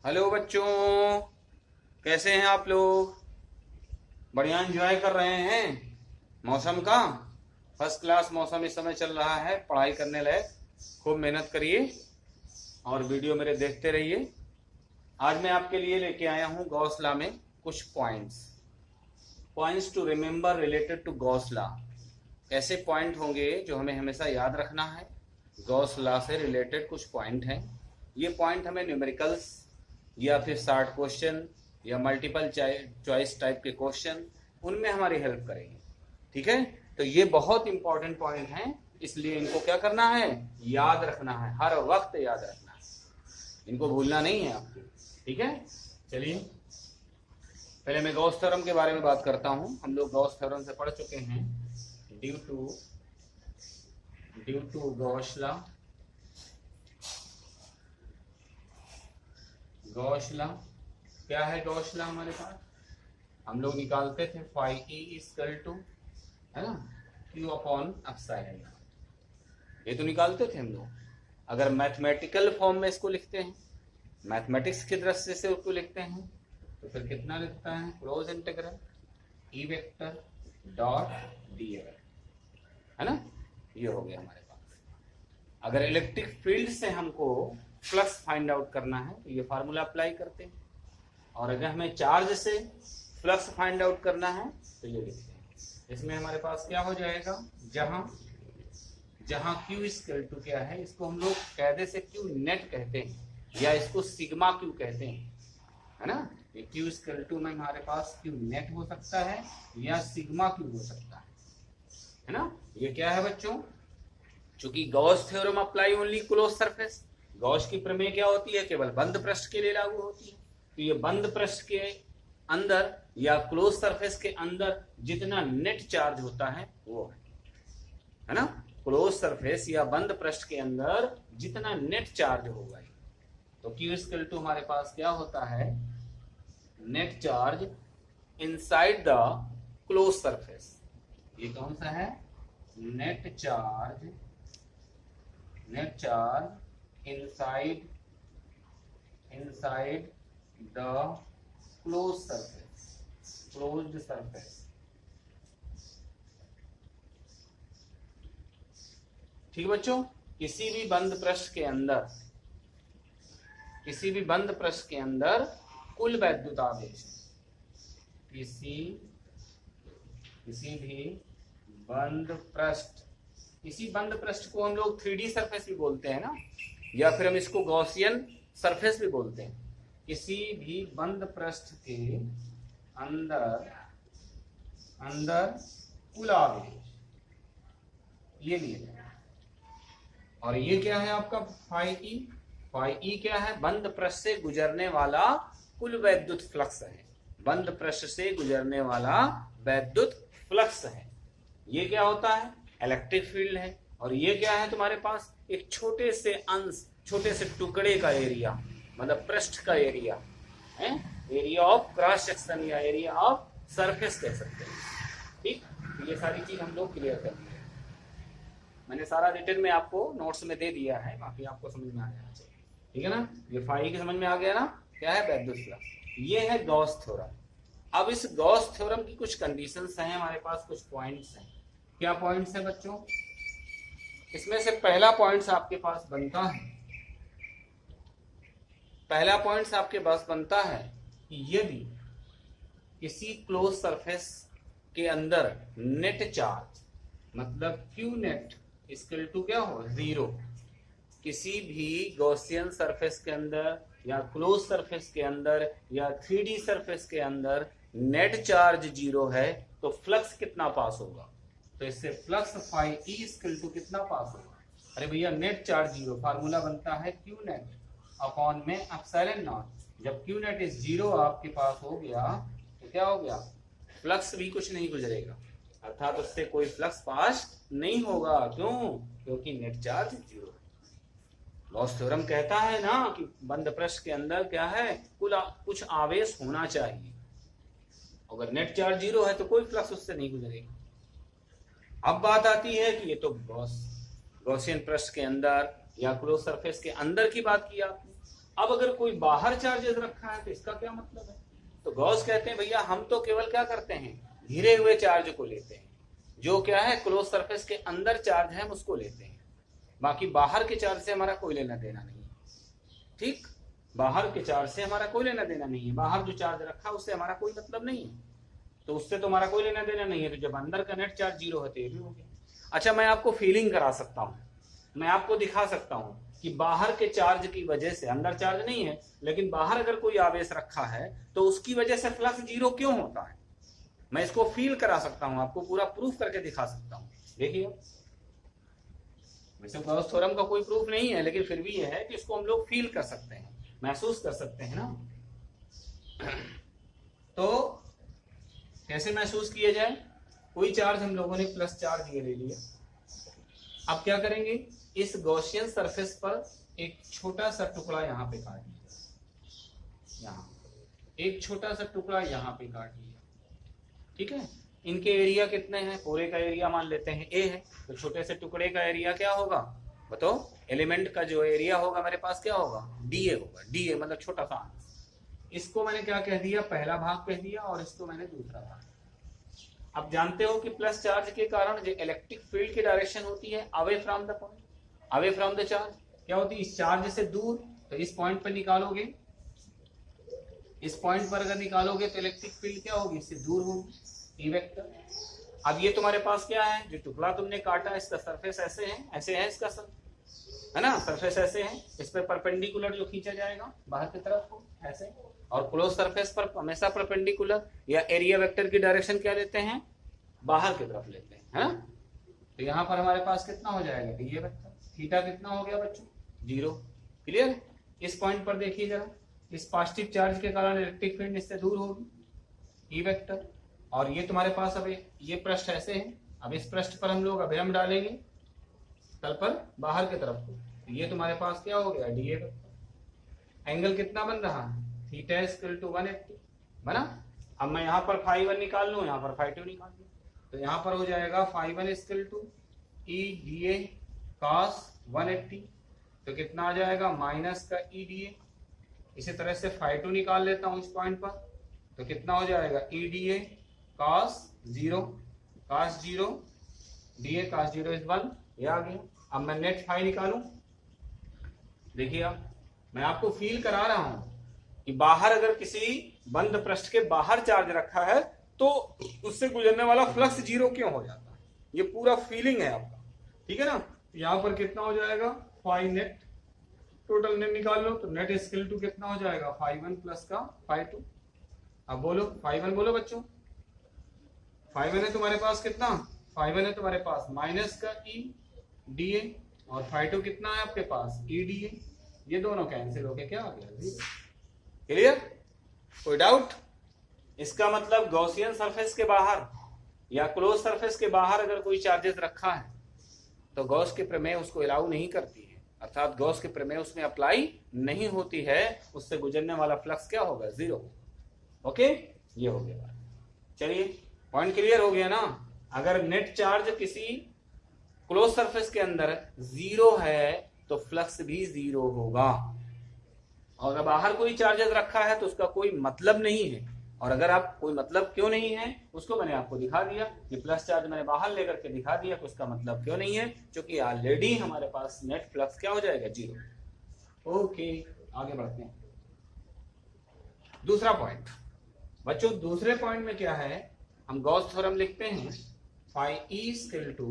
Hello बच्चों, कैसे हैं आप लोग? बढ़िया एंजॉय कर रहे हैं मौसम का। फर्स्ट क्लास मौसम इस समय चल रहा है, पढ़ाई करने लायक। खूब मेहनत करिए और वीडियो मेरे देखते रहिए। आज मैं आपके लिए लेके आया हूँ गॉस लॉ में कुछ points to remember related to Gauss law. ऐसे पॉइंट होंगे जो हमें हमेशा याद रखना है। गॉस लॉ से रिलेटेड कुछ पॉइंट हैं। ये पॉइंट हमें न्यूमेरिकल्स या फिर शॉर्ट क्वेश्चन या मल्टीपल चॉइस टाइप के क्वेश्चन, उनमें हमारी हेल्प करेंगे। ठीक है, तो ये बहुत इंपॉर्टेंट पॉइंट हैं, इसलिए इनको क्या करना है, याद रखना है, हर वक्त याद रखना है, इनको भूलना नहीं है आपको। ठीक है, चलिए पहले मैं गॉस थ्योरम के बारे में बात करता हूँ। हम लोग गॉस थ्योरम से पढ़ चुके हैं। Due to Gauss law, Gauss law क्या है? गॉस लॉ हमारे पास हम लोग निकालते थे फाई ई इक्वल टू, है ना, क्यू अपॉन एप्सिलॉन। ये तो निकालते थे हम लोग। अगर मैथमेटिकल फॉर्म में इसको लिखते हैं, मैथमेटिक्स की दृष्टि से उसको लिखते हैं, तो फिर कितना लिखता है? क्लोज इंटीग्रल ई वेक्टर डॉट डी वेक्टर, है ना। ये हो गया हमारे पास। अगर इलेक्ट्रिक फील्ड से हमको फ्लक्स फाइंड आउट करना है तो ये फार्मूला अप्लाई करते हैं, और अगर हमें चार्ज से फ्लक्स फाइंड आउट करना है तो ये लिखते हैं। इसमें हमारे पास क्या हो जाएगा, जहां जहां Q इक्वल टू क्या है, इसको हम लोग कायदे से Q नेट कहते हैं या इसको सिग्मा Q कहते हैं, है ना। ये Q इक्वल टू में हमारे पास Q नेट हो सकता है या सिग्मा Q हो सकता है ना। ये क्या है बच्चों, चूंकि Gauss theorem apply only close surface, Gauss की प्रमेय क्या होती है, केवल बंद पृष्ठ के लिए लागू होती है। तो ये बंद पृष्ठ के अंदर या क्लोज सरफेस के अंदर जितना नेट चार्ज होता है वो है ना, क्लोज सरफेस या बंद पृष्ठ के अंदर जितना नेट चार्ज होगा। तो Q इक्वल टू हमारे पास क्या होता है, net charge inside the close surface. ये कौन सा है, net charge inside the closed surface. ठीक है बच्चों, किसी भी बंद पृष्ठ के अंदर कुल वैद्युत आवेश, किसी भी बंद पृष्ठ को हम लोग 3D सरफेस भी बोलते हैं ना, या फिर हम इसको गॉसियन सरफेस भी बोलते हैं। किसी भी बंद पृष्ठ के अंदर कुल आवेश ये लिए, और ये क्या है आपका फाई ई क्या है, बंद पृष्ठ से गुजरने वाला कुल वैद्युत फ्लक्स है। बंद पृष्ठ से गुजरने वाला वैद्युत फ्लक्स है। ये क्या होता है, इलेक्ट्रिक फील्ड है। और ये क्या है तुम्हारे पास, एक छोटे से टुकड़े का एरिया, मतलब पृष्ठ का एरिया है, एरिया ऑफ क्रॉस सेक्शन या एरिया ऑफ सरफेस कह सकते हैं। ठीक, तो ये सारी चीज हम लोग क्लियर कर दी है। मैंने सारा रिटर्न में आपको नोट्स में दे दिया है, बाकी आपको समझ में आ जाना चाहिए। ठीक है ना, ये फाई की समझ में आ गया ना, क्या है वैद्युत फ्लक्स। ये है गॉस थ्योरम। अब इस गॉस थ्योरम की कुछ कंडीशंस हैं हमारे पास, कुछ पॉइंट्स हैं। क्या पॉइंट्स हैं बच्चों, इसमें से पहला पॉइंट्स आपके पास बनता है कि यदि किसी क्लोज सरफेस के अंदर नेट चार्ज, मतलब Q नेट इक्वल टू क्या हो, 0। किसी भी गॉसियन सरफेस के अंदर या क्लोज सरफेस के अंदर या 3D सरफेस के अंदर नेट चार्ज 0 है तो फ्लक्स कितना पास होगा, तो इससे flux phi E equal to कितना पास होगा। अरे भैया नेट चार्ज 0, फार्मूला बनता है Q नेट अपॉन में एप्सिलॉन नॉट। जब Q नेट इस 0 आपके पास हो गया तो क्या हो गया, फ्लक्स भी कुछ नहीं गुजरेगा, अर्थात उससे कोई फ्लक्स पास नहीं होगा। क्यों, क्योंकि नेट चार्ज 0 है। गॉस थ्योरम कहता है ना कि बंद पृष्ठ के अंदर क्या है, कुछ आवेश होना चाहिए। अगर नेट चार्ज 0 है तो कोई फ्लक्स उससे नहीं गुजरेगा। अब बात आती है कि ये तो गॉसियन पृष्ठ के अंदर या क्लोज सरफेस के अंदर की बात की आपने, अब अगर कोई बाहर चार्जेस रखा है तो इसका क्या मतलब है? तो गॉस कहते हैं भैया हम तो केवल क्या करते हैं, घिरे हुए चार्ज को लेते हैं, जो क्या है क्लोज सरफेस के अंदर चार्ज है हम उसको लेते हैं, बाकी बाहर के चार्ज से हमारा कोई लेना देना नहीं है। ठीक, बाहर के चार्ज से हमारा कोई लेना देना नहीं है, बाहर जो चार्ज रखा उससे हमारा कोई मतलब नहीं है, तो उससे तो हमारा कोई लेना देना नहीं है। तो जब अंदर का नेट चार्ज 0 है तो ये भी हो गया। अच्छा, मैं आपको फीलिंग करा सकता हूँ, मैं आपको दिखा सकता हूँ कि बाहर के चार्ज की वजह से, अंदर चार्ज नहीं है लेकिन बाहर अगर कोई आवेश रखा है तो उसकी वजह से फ्लक्स 0 क्यों होता है। मैं इसको फील करा सकता हूँ, आपको पूरा प्रूफ करके दिखा सकता हूँ। देखिए, वैसे गॉस थ्योरम का कोई प्रूफ नहीं है, लेकिन फिर भी यह है कि इसको हम लोग फील कर सकते हैं, महसूस कर सकते हैं ना। तो कैसे महसूस किया जाए? कोई चार्ज हम लोगों ने प्लस चार्ज ये ले लिया, अब क्या करेंगे, इस गॉसियन सरफेस पर एक छोटा सा टुकड़ा यहाँ पे काट लिया, यहाँ एक छोटा सा टुकड़ा यहाँ पे काट लिया, ठीक है। इनके एरिया कितने हैं? पूरे का एरिया मान लेते हैं ए है, तो छोटे से टुकड़े का एरिया क्या होगा बताओ? एलिमेंट का जो एरिया होगा मेरे पास क्या होगा? डीए होगा। डीए मतलब छोटा सा अंश। इसको मैंने क्या कह दिया? पहला भाग कह दिया, और इसको मैंने दूसरा भाग। अब जानते हो कि प्लस चार्ज के कारण जो इलेक्ट्रिक फील्ड की डायरेक्शन होती है away from the point, away from the charge, क्या होती है? इस चार्ज से दूर। तो इस पॉइंट पर निकालोगे, इस पॉइंट पर अगर निकालोगे तो इलेक्ट्रिक फील्ड क्या होगी? इससे दूर होगी, ई वेक्टर। अब ये तुम्हारे पास क्या है? जो टुकड़ा तुमने काटा इसका सरफेस ऐसे है, ऐसे है इसका है ना, सरफेस ऐसे है, इस पर परपेंडिकुलर जो खींचा जाएगा बाहर की तरफ को ऐसे, और क्लोज सरफेस पर हमेशा परपेंडिकुलर या एरिया वेक्टर की डायरेक्शन क्या लेते हैं? बाहर की तरफ लेते हैं, है ना। तो यहाँ पर हमारे पास कितना हो जाएगा? D A vector. थीटा कितना हो गया बच्चों? 0। क्लियर? इस पॉइंट पर देखिए जरा, इस पॉजिटिव चार्ज के कारण इलेक्ट्रिक फील्ड इससे दूर होगी, ई वेक्टर। और ये तुम्हारे पास अब ये पृष्ठ ऐसे है, अब इस पृष्ठ पर हम लोग अभिलंब डालेंगे तल पर बाहर की तरफ को, तो ये तुम्हारे पास क्या हो गया? D A vector. एंगल कितना बन रहा है? थीटा इक्वल टू 180 बना। अब मैं यहाँ पर φ1 निकाल लूँ, यहाँ पर φ2 निकाल लूँ, तो यहाँ पर हो जाएगा φ1 equal to E D A cos 180, तो कितना आ जाएगा? माइनस का ई डी ए। इसी तरह से φ2 निकाल लेता हूँ इस पॉइंट पर, तो कितना हो जाएगा? ई D A cos 0 D A cos 0 is 1, ये आ गया। अब मैं नेट फाई निकालूं, देखिए अब मैं आपको फील करा रहा हूं कि बाहर अगर किसी बंद पृष्ठ के बाहर चार्ज रखा है तो उससे गुजरने वाला फ्लक्स 0 क्यों हो जाता है, ये पूरा फीलिंग है आपका, ठीक है ना। यहाँ पर कितना हो जाएगा? फाई नेट, टोटल नेट निकाल लो, तो नेट इक्वल टू कितना हो जाएगा? φ1 प्लस का φ2। अब बोलो φ1 बोलो बच्चों, φ1 है तुम्हारे पास कितना? φ1 है तुम्हारे पास माइनस का ई डी ए, और φ2 कितना है आपके पास? ई डी ए। ये दोनों कैंसिल होके क्या आ गया? क्लियर? कोई डाउट? इसका मतलब गॉसियन सरफेस के बाहर या क्लोज सरफेस के बाहर अगर कोई चार्जेस रखा है तो गॉस की प्रमेय उसको अलाउ नहीं करती है, अर्थात गॉस की प्रमेय उसमें अप्लाई नहीं होती है, उससे गुजरने वाला फ्लक्स क्या होगा? 0। ओके, ये हो गया बात। चलिए, पॉइंट क्लियर हो गया ना। अगर नेट चार्ज किसी क्लोज सरफेस के अंदर 0 है तो फ्लक्स भी 0 होगा, और अगर बाहर कोई चार्जेस रखा है तो उसका कोई मतलब नहीं है। और अगर आप कोई मतलब क्यों नहीं है उसको मैंने आपको दिखा दिया कि प्लस चार्ज मैंने बाहर लेकर के दिखा दिया कि उसका मतलब क्यों नहीं है, क्योंकि ऑलरेडी हमारे पास नेट फ्लक्स क्या हो जाएगा? 0। ओके, आगे बढ़ते हैं। दूसरा पॉइंट बच्चों, दूसरे पॉइंट में क्या है? हम गॉस थ्योरम लिखते हैं, phi E equal to,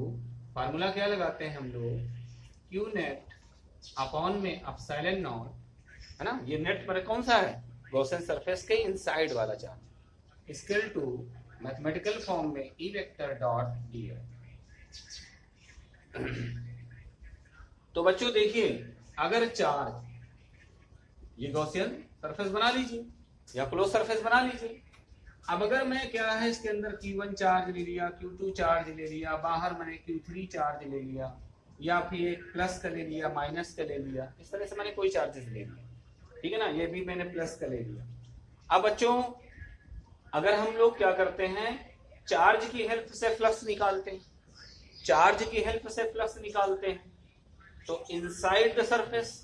formula क्या लगाते हैं हम लोग? क्यू नेट अपॉन में एप्सिलॉन नॉट, है ना। ये नेट पर कौन सा है? गॉसियन सरफेस के इनसाइड वाला charge, equal to mathematical form में E vector dot D A. तो बच्चों देखिए, अगर चार्ज, ये गॉसियन सरफेस बना लीजिए या क्लोज सरफेस बना लीजिए। अब अगर मैं क्या है इसके अंदर Q1 चार्ज ले लिया, Q2 चार्ज ले लिया, बाहर मैंने Q3 चार्ज ले लिया, या फिर एक प्लस का ले लिया, माइनस का ले लिया, इस तरह से मैंने कोई चार्जेस ले लिया, ठीक है ना। ये भी मैंने प्लस का ले लिया। अब बच्चों अगर हम लोग क्या करते हैं, चार्ज की हेल्प से फ्लक्स निकालते हैं, चार्ज की हेल्प से फ्लक्स निकालते हैं, तो inside the surface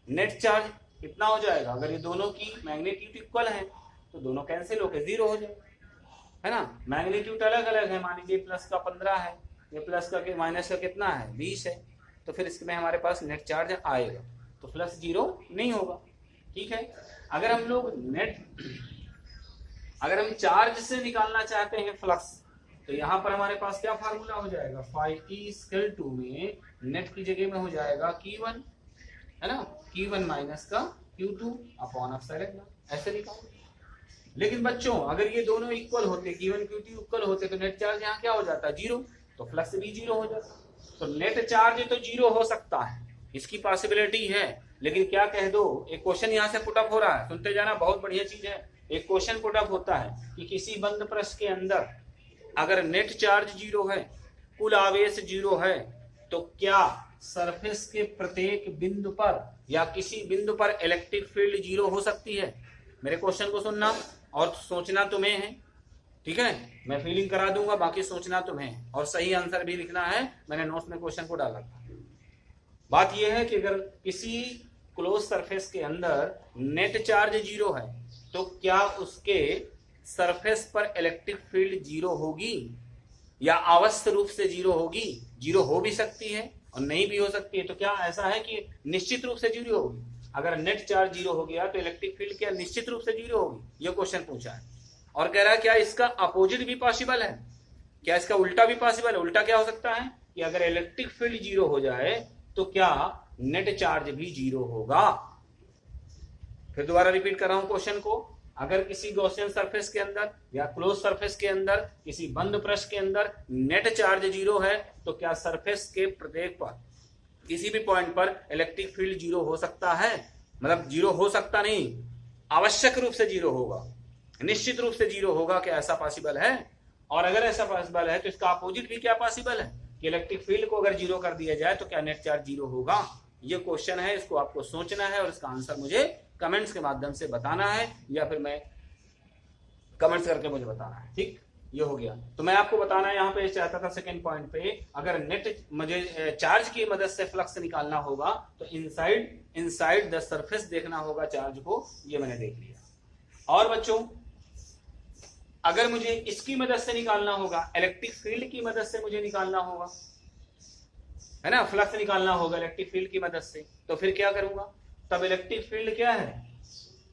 net charge कितना हो जाएगा, अगर ये दोनों की मैग्नीट्यूड इक्वल है तो दोनों कैंसिल होकर 0 हो जाएगा, है ना। मैग्नीट्यूड अलग अलग है, मान लीजिए प्लस का 15 है, ये प्लस का माइनस का कितना है 20 है, तो फिर इसमें हमारे पास नेट चार्ज आएगा, तो प्लस 0 नहीं होगा। ठीक है, अगर हम लोग अगर हम चार्ज से निकालना चाहते हैं फ्लक्स, तो यहाँ पर हमारे पास क्या फार्मूला हो जाएगा, फाई ई स्क्वायर 2 में नेट की जगह में हो जाएगा Q1, है ना, Q1 माइनस का Q2 अपॉन एप्सिलॉन, ऐसे निकालो। लेकिन बच्चों अगर ये दोनों इक्वल होते, Q1 Q2 इक्वल होते, तो नेट चार्ज यहाँ क्या हो जाता, 0, तो फ्लक्स भी 0 हो जाता। तो नेट चार्ज तो 0 हो सकता है, इसकी पॉसिबिलिटी है, लेकिन क्या कह दो, एक क्वेश्चन यहाँ से पुटअप हो रहा है, सुनते जाना, बहुत बढ़िया चीज है। एक क्वेश्चन पुटअप होता है कि किसी बंद पृष्ठ के अंदर अगर नेट चार्ज 0 है, कुल आवेश 0 है, तो क्या सरफेस के प्रत्येक बिंदु पर या किसी बिंदु पर इलेक्ट्रिक फील्ड 0 हो सकती है। मेरे क्वेश्चन को सुनना और सोचना तुम्हें है, ठीक है, मैं फीलिंग करा दूंगा, बाकी सोचना तुम्हें है, और सही आंसर भी लिखना है, मैंने नोट्स में क्वेश्चन को डाला था। बात यह है कि अगर किसी क्लोज सरफेस के अंदर नेट चार्ज 0 है, तो क्या उसके सरफेस पर इलेक्ट्रिक फील्ड 0 होगी या अवश्य रूप से 0 होगी। 0 हो भी सकती है और नहीं भी हो सकती है, तो क्या ऐसा है कि निश्चित रूप से 0 होगी। अगर नेट चार्ज 0 हो गया तो इलेक्ट्रिक फील्ड क्या निश्चित रूप से 0 होगी, ये क्वेश्चन पूछा है। और कह रहा है क्या इसका अपोजिट भी पॉसिबल है, क्या इसका उल्टा भी पॉसिबल है। उल्टा क्या हो सकता है कि अगर इलेक्ट्रिक फील्ड 0 हो जाए तो क्या नेट चार्ज भी 0 होगा। फिर दोबारा रिपीट कर रहा हूं क्वेश्चन को, अगर किसी गॉसियन सरफेस के अंदर या क्लोज सरफेस के अंदर किसी बंद पृष्ठ के अंदर नेट चार्ज 0 है, तो क्या सरफेस के प्रत्येक पर किसी भी पॉइंट पर इलेक्ट्रिक फील्ड 0 हो सकता है। मतलब 0 हो सकता नहीं, आवश्यक रूप से 0 होगा, निश्चित रूप से 0 होगा, क्या ऐसा पॉसिबल है। और अगर ऐसा पॉसिबल है तो इसका अपोजिट भी क्या पॉसिबल है कि इलेक्ट्रिक फील्ड को अगर 0 कर दिया जाए तो क्या नेट चार्ज 0 होगा। ये क्वेश्चन है, इसको आपको सोचना है और इसका आंसर मुझे कमेंट्स के माध्यम से बताना है, या फिर मैं कमेंट्स करके मुझे बताना है। ठीक, ये हो गया। तो मैं आपको बताना यहाँ पे चाहता था सेकंड पॉइंट पे, अगर नेट मुझे चार्ज की मदद से फ्लक्स निकालना होगा तो इनसाइड द सरफेस देखना होगा चार्ज को, ये मैंने देख लिया। और बच्चों अगर मुझे इसकी मदद से निकालना होगा, इलेक्ट्रिक फील्ड की मदद से मुझे निकालना होगा, है ना, फ्लक्स निकालना होगा इलेक्ट्रिक फील्ड की मदद से, तो फिर क्या करूंगा, तब इलेक्ट्रिक फील्ड क्या है,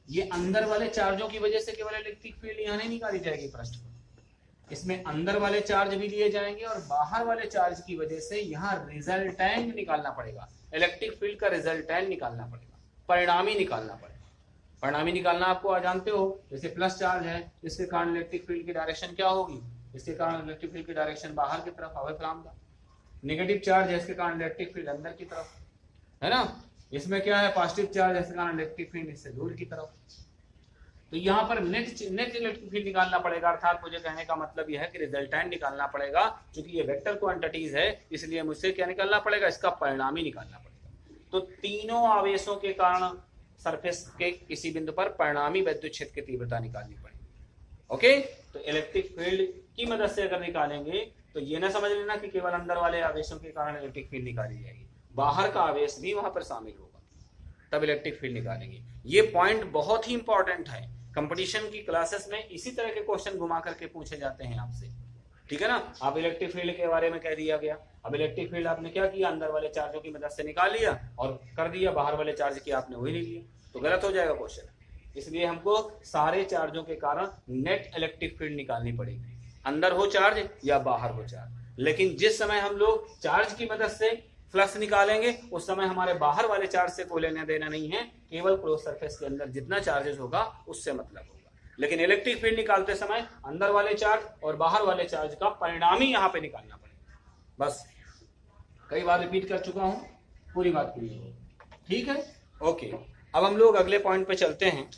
ये अंदर वाले चार्जों की वजह से केवल इलेक्ट्रिक फील्ड यहां नहीं निकाली जाएगी पृष्ठ पर, इसमें अंदर वाले चार्ज भी लिए जाएंगे और बाहर वाले चार्ज की वजह से यहाँ रिजल्टेंट निकालना पड़ेगा, इलेक्ट्रिक फील्ड का रिजल्टेंट निकालना पड़ेगा, परिणामी निकालना पड़ेगा। परिणामी निकालना आपको आज जानते हो, जैसे प्लस चार्ज है, इसके कारण इलेक्ट्रिक फील्ड की डायरेक्शन क्या होगी, इसके कारण इलेक्ट्रिक फील्ड की डायरेक्शन बाहर की तरफ, away from the. Negative charge है, इसके कारण इलेक्ट्रिक फील्ड अंदर की तरफ, है ना। इसमें क्या है, पॉजिटिव चार्ज है, इसके कारण इलेक्ट्रिक फील्ड इससे दूर की तरफ। तो यहाँ पर नेट इलेक्ट्रिक फील्ड निकालना पड़ेगा, अर्थात मुझे कहने का मतलब यह है कि रिजल्टेंट निकालना पड़ेगा। क्योंकि ये वेक्टर क्वांटिटीज है, इसलिए मुझसे क्या निकालना पड़ेगा, इसका परिणामी निकालना पड़ेगा। तो तीनों आवेशों के कारण सरफेस के किसी बिंदु पर परिणामी विद्युत क्षेत्र की तीव्रता निकालनी पड़ेगी। ओके, तो इलेक्ट्रिक फील्ड की मदद से अगर निकालेंगे तो ये ना समझ लेना कि केवल अंदर वाले आवेशों के कारण इलेक्ट्रिक फील्ड निकाली जाएगी, बाहर का आवेश भी वहां पर शामिल होगा, तब इलेक्ट्रिक फील्ड निकालेंगे। ये पॉइंट बहुत ही इंपॉर्टेंट है, कंपटीशन की क्लासेस में इसी तरह के क्वेश्चन घुमा करके पूछे जाते हैं आपसे, ठीक है ना। आप इलेक्ट्रिक फील्ड के बारे में कह दिया गया, अब इलेक्ट्रिक फील्ड आपने क्या किया, अंदर वाले चार्जों की मदद से निकाल लिया और कर दिया, बाहर वाले चार्ज की आपने वही नहीं लिया, तो गलत हो जाएगा क्वेश्चन। इसलिए हमको सारे चार्जों के कारण नेट इलेक्ट्रिक फील्ड निकालनी पड़ेगी, अंदर हो चार्ज या बाहर हो चार्ज। लेकिन जिस समय हम लोग चार्ज की मदद से फ्लक्स निकालेंगे उस समय हमारे बाहर वाले चार्ज से कोई लेना देना नहीं है, केवल क्लोज सरफेस के अंदर जितना चार्जेस होगा उससे मतलब होगा। लेकिन इलेक्ट्रिक फील्ड निकालते समय अंदर वाले चार्ज और बाहर वाले चार्ज का परिणामी यहाँ पे निकालना पड़ेगा। बस कई बार रिपीट कर चुका हूं, पूरी बात क्लियर हो, ठीक है। ओके, अब हम लोग अगले पॉइंट पे चलते हैं।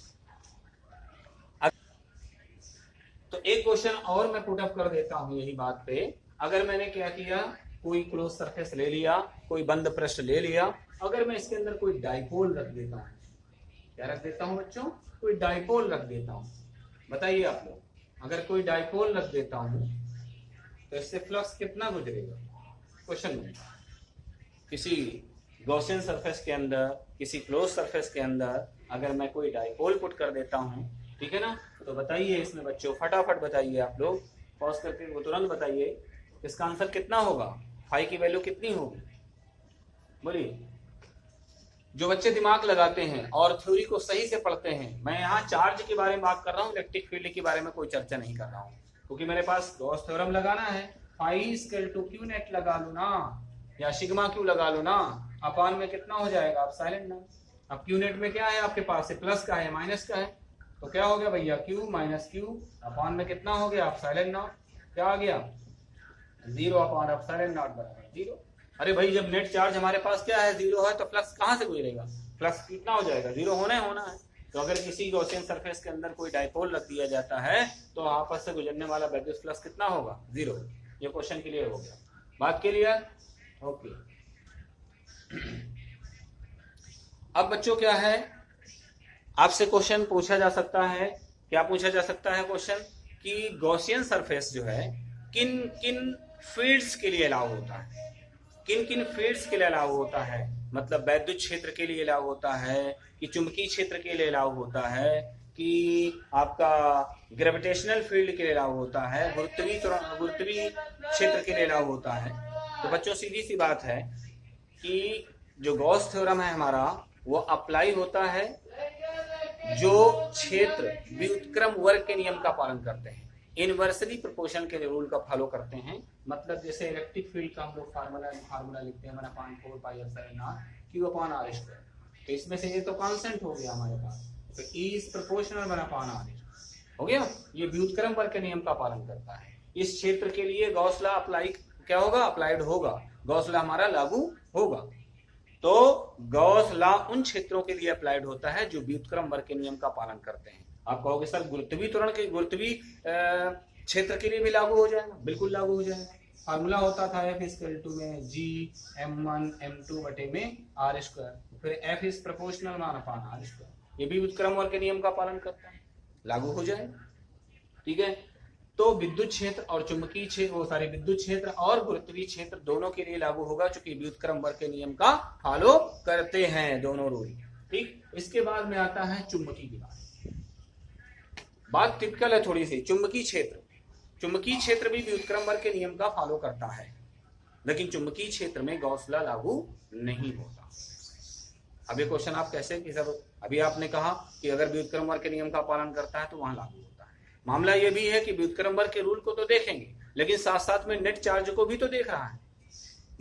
तो एक क्वेश्चन और मैं पुट अप कर देता हूं यही बात पे। अगर मैंने क्या किया, कोई क्लोज सरफेस ले लिया, कोई बंद पृष्ठ ले लिया, अगर मैं इसके अंदर कोई डाइपोल रख देता हूं, क्या रख देता हूं बच्चों, कोई डाइपोल रख देता हूं, बताइए आप लोग, अगर कोई डाइपोल रख देता हूं तो इससे फ्लक्स कितना गुजरेगा। क्वेश्चन में किसी गॉसियन सरफेस के अंदर, किसी क्लोज सरफेस के अंदर अगर मैं कोई डाइपोल पुट कर देता हूँ, ठीक है ना, तो बताइए इसमें बच्चों, फटाफट बताइए आप लोग, पॉज करके वो तुरंत बताइए इसका आंसर कितना होगा, फाई की वैल्यू कितनी होगी, बोलिए। जो बच्चे दिमाग लगाते हैं और थ्योरी को सही से पढ़ते हैं, मैं यहाँ चार्ज के बारे में बात कर रहा हूँ, इलेक्ट्रिक फील्ड के बारे में कोई चर्चा नहीं कर रहा हूँ, क्योंकि मेरे पास गॉस थ्योरम लगाना है। Phi equal to Q net लगा लो ना, या सिग्मा क्यू लगा लो ना, अपान में कितना हो जाएगा आप साइलेंट ना। अब क्यू नेट में क्या है आपके पास, से प्लस का है माइनस का है, तो क्या हो गया भैया, क्यू माइनस क्यू अपान में कितना हो गया आप साइलेंट नॉट, क्या आ गया 0 अपान आप साइलेंट नॉट बराबर 0। अरे भाई जब नेट चार्ज हमारे पास क्या है 0 है, तो फ्लक्स कहाँ से गुजरेगा, फ्लक्स कितना हो जाएगा, 0 होना है। तो अगर किसी गॉसियन सरफेस के अंदर कोई डाइपोल रख दिया जाता है तो आपस से गुजरने वाला विद्युत फ्लक्स कितना होगा, 0। ये क्वेश्चन क्लियर हो गया, बात क्लियर, ओके। अब बच्चों क्या है, आपसे क्वेश्चन पूछा जा सकता है, क्या पूछा जा सकता है क्वेश्चन, कि गॉसियन सरफेस जो है किन किन फील्ड्स के लिए लागू होता है, किन किन फील्ड्स के लिए लागू होता है, मतलब वैद्युत क्षेत्र के लिए लागू होता है, कि चुंबकीय क्षेत्र के लिए लागू होता है, कि आपका ग्रेविटेशनल फील्ड के लिए लागू होता है, गुरुत्वीय क्षेत्र के लिए लागू होता है। तो बच्चों सीधी सी बात है कि जो गॉस थ्योरम है हमारा, वो अप्लाई होता है जो क्षेत्र व्युत्क्रम वर्ग के नियम का पालन करते हैं, इनवर्सली प्रोपोर्शनल के रूल का फॉलो करते हैं। मतलब जैसे इलेक्ट्रिक फील्ड का हम लोग फार्मूला लिखते हैं 1/4 pi epsilon not Q upon R square, तो इसमें से ये तो कांस्टेंट हो गया हमारे पास, तो E इज प्रोपोर्शनल 1/R हो गया, ये व्युत्क्रम वर्ग के नियम का पालन करता है। इस क्षेत्र के लिए गॉस लॉ अप्लाई क्या होगा, अप्लाइड होगा, गॉस लॉ हमारा लागू होगा। तो गॉस लॉ उन क्षेत्रों के लिए अप्लाइड होता है जो व्युत्क्रम वर्ग के नियम का पालन करते हैं। आप कहोगे सर गुरुत्वीय त्वरण के गुरुत्वीय क्षेत्र के लिए भी लागू हो जाएगा, बिल्कुल लागू हो जाएगा। फार्मूला होता था F इक्वल टू में G m1 m2 बटे में R स्क्वायर, फिर F is proportional 1/R square, ये भी व्युत्क्रम वर्ग के नियम का पालन करता है, लागू हो जाएगा, ठीक है। तो विद्युत क्षेत्र और चुंबकीय क्षेत्र, विद्युत क्षेत्र और गुरुत्वीय क्षेत्र दोनों के लिए लागू होगा, चूंकि व्युत्क्रम वर्ग के नियम का फॉलो करते हैं दोनों रूल, ठीक। इसके बाद में आता है चुंबकीय की बात टिपिकल है थोड़ी सी। चुंबकीय क्षेत्र भी व्युत्क्रम वर्ग के नियम का फॉलो करता है, लेकिन चुंबकीय क्षेत्र में गॉस लॉ लागू नहीं होता। अब ये क्वेश्चन आप कैसे कि सर अभी आपने कहा कि अगर व्युत्क्रम वर्ग के नियम का पालन करता है तो वहां लागू होता है। मामला ये भी है कि व्युत्क्रम वर्ग के रूल को तो देखेंगे, लेकिन साथ साथ में नेट चार्ज को भी तो देख रहा है,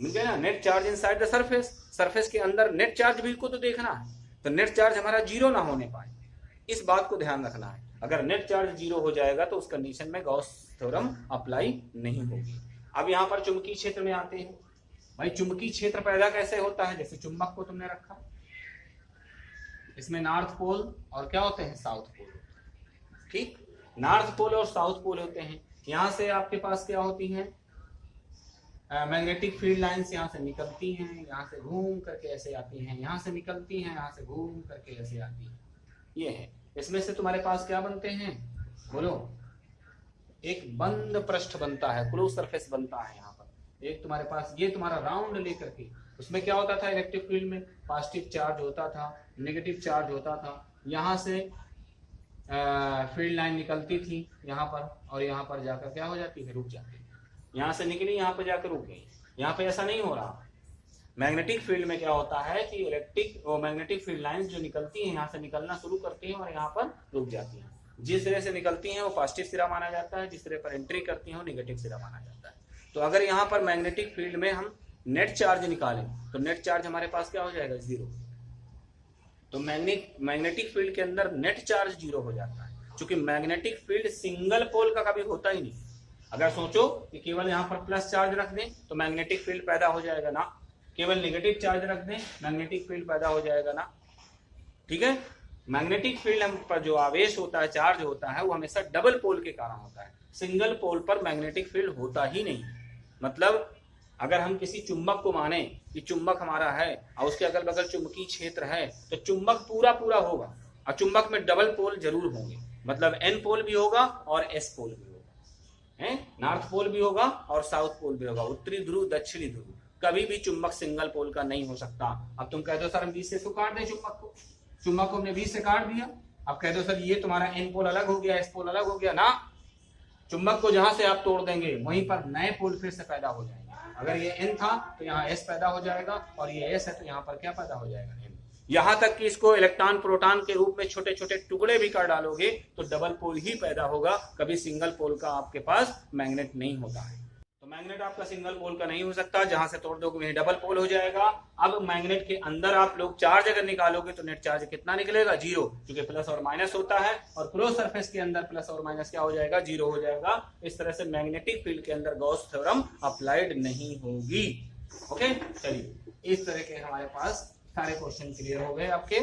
मिल गया ना, net charge inside the surface के अंदर नेट चार्ज भी को तो देखना है, तो नेट चार्ज हमारा 0 ना होने पाए, इस बात को ध्यान रखना है। अगर नेट चार्ज 0 हो जाएगा तो उस कंडीशन में गॉस थ्योरम अप्लाई नहीं होगी। अब यहाँ पर चुंबकीय क्षेत्र में आते हैं। भाई चुंबकीय क्षेत्र पैदा कैसे होता है, जैसे चुंबक को तुमने रखा, इसमें नॉर्थ पोल और क्या होते हैं, साउथ पोल, ठीक। नॉर्थ पोल और साउथ पोल होते हैं। यहाँ से आपके पास क्या होती हैं, मैग्नेटिक फील्ड लाइंस यहाँ से निकलती हैं, यहाँ से घूम करके ऐसे आती हैं, यहाँ से निकलती हैं, यहाँ से घूम करके ऐसे आती हैं, ये है। इसमें से तुम्हारे पास क्या बनते हैं, बोलो, एक बंद पृष्ठ बनता है, क्लोज सरफेस बनता है। यहाँ पर एक तुम्हारे पास ये तुम्हारा राउंड लेकर के, उसमें क्या होता था, इलेक्ट्रिक फील्ड में पॉजिटिव चार्ज होता था, नेगेटिव चार्ज होता था। यहाँ से फील्ड लाइन निकलती थी यहाँ पर, और यहाँ पर जाकर क्या हो जाती है, रुक जाती है। यहाँ से निकली, यहाँ पर जाकर रुक गई। यहाँ पे ऐसा नहीं हो रहा। मैग्नेटिक फील्ड में क्या होता है कि मैग्नेटिक फील्ड लाइंस जो निकलती हैं यहाँ से निकलना शुरू करती हैं और यहाँ पर रुक जाती हैं। जिस तरह से निकलती हैं वो पॉजिटिव सिरा माना जाता है, जिस तरह पर एंट्री करती हैं वो नेगेटिव सिरा माना जाता है। तो अगर यहाँ पर मैग्नेटिक फील्ड में हम नेट चार्ज निकालें तो नेट चार्ज हमारे पास क्या हो जाएगा, 0। तो मैग्नेटिक फील्ड के अंदर नेट चार्ज 0 हो जाता है, क्योंकि मैग्नेटिक फील्ड सिंगल पोल का कभी होता ही नहीं। अगर सोचो कि केवल यहाँ पर प्लस चार्ज रख दें तो मैग्नेटिक फील्ड पैदा हो जाएगा ना, केवल नेगेटिव चार्ज रख दें मैग्नेटिक फील्ड पैदा हो जाएगा ना, ठीक है। मैग्नेटिक फील्ड पर जो आवेश होता है, चार्ज होता है, वो हमेशा डबल पोल के कारण होता है, सिंगल पोल पर मैग्नेटिक फील्ड होता ही नहीं। मतलब अगर हम किसी चुंबक को माने कि चुंबक हमारा है और उसके अगल बगल चुंबकीय क्षेत्र है, तो चुंबक पूरा होगा और चुंबक में डबल पोल जरूर होंगे, मतलब N पोल भी होगा और S पोल भी होगा, है नॉर्थ पोल भी होगा और साउथ पोल भी होगा, उत्तरी ध्रुव दक्षिणी ध्रुव। कभी भी चुंबक सिंगल पोल का नहीं हो सकता। अब तुम कह दो सर हम 20 से इसको काट दें, चुंबक को हमने 20 से काट दिया, अब कह दो सर ये तुम्हारा एन पोल अलग हो गया, एस पोल अलग हो गया ना, चुंबक को जहां से आप तोड़ देंगे वहीं पर नए पोल फिर से पैदा हो जाएंगे। अगर ये एन था तो यहाँ एस पैदा हो जाएगा, और ये एस है तो यहाँ पर क्या पैदा हो जाएगा, एन। यहां तक कि इसको इलेक्ट्रॉन प्रोटॉन के रूप में छोटे छोटे टुकड़े भी कर डालोगे तो डबल पोल ही पैदा होगा, कभी सिंगल पोल का आपके पास मैग्नेट नहीं होता है। तो मैग्नेट आपका सिंगल पोल का नहीं हो सकता, जहां से तोड़ दोगे वहीं डबल पोल हो जाएगा। अब मैग्नेट के अंदर आप लोग चार्ज अगर निकालोगे तो नेट चार्ज कितना निकलेगा, 0, क्योंकि प्लस और माइनस होता है, और क्रॉस सरफेस के अंदर प्लस और माइनस क्या हो जाएगा, 0 हो जाएगा। इस तरह से मैग्नेटिक फील्ड के अंदर गॉस थ्योरम अप्लाइड नहीं होगी। ओके, चलिए इस तरह के हमारे पास सारे क्वेश्चन क्लियर हो गए आपके।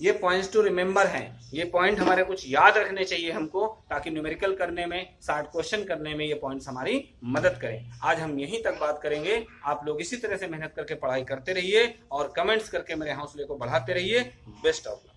ये पॉइंट्स टू रिमेंबर हैं, ये पॉइंट हमारे कुछ याद रखने चाहिए हमको, ताकि न्यूमेरिकल करने में, शार्ट क्वेश्चन करने में ये पॉइंट्स हमारी मदद करें। आज हम यहीं तक बात करेंगे। आप लोग इसी तरह से मेहनत करके पढ़ाई करते रहिए और कमेंट्स करके मेरे हौसले को बढ़ाते रहिए। Best of luck.